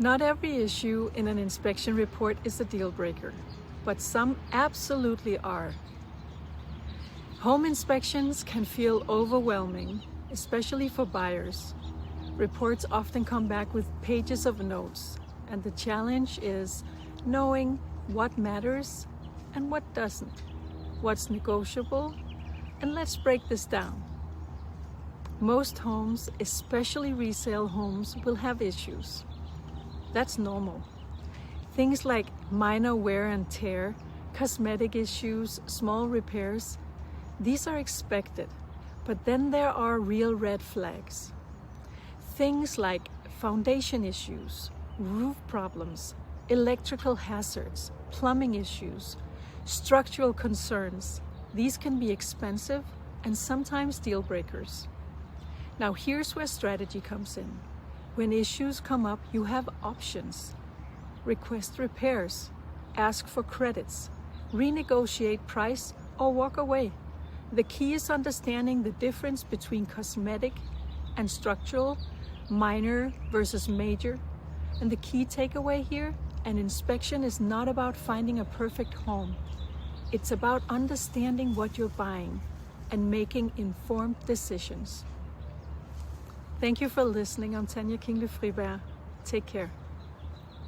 Not every issue in an inspection report is a deal breaker, but some absolutely are. Home inspections can feel overwhelming, especially for buyers. Reports often come back with pages of notes, and the challenge is knowing what matters and what doesn't, what's negotiable, and let's break this down. Most homes, especially resale homes, will have issues. That's normal. Things like minor wear and tear, cosmetic issues, small repairs, these are expected, but then there are real red flags. Things like foundation issues, roof problems, electrical hazards, plumbing issues, structural concerns, these can be expensive and sometimes deal breakers. Now here's where strategy comes in. When issues come up, you have options. Request repairs, ask for credits, renegotiate price, or walk away. The key is understanding the difference between cosmetic and structural, minor versus major. And the key takeaway here, an inspection is not about finding a perfect home. It's about understanding what you're buying and making informed decisions. Thank you for listening. I'm Tanya King-Friberg. Take care.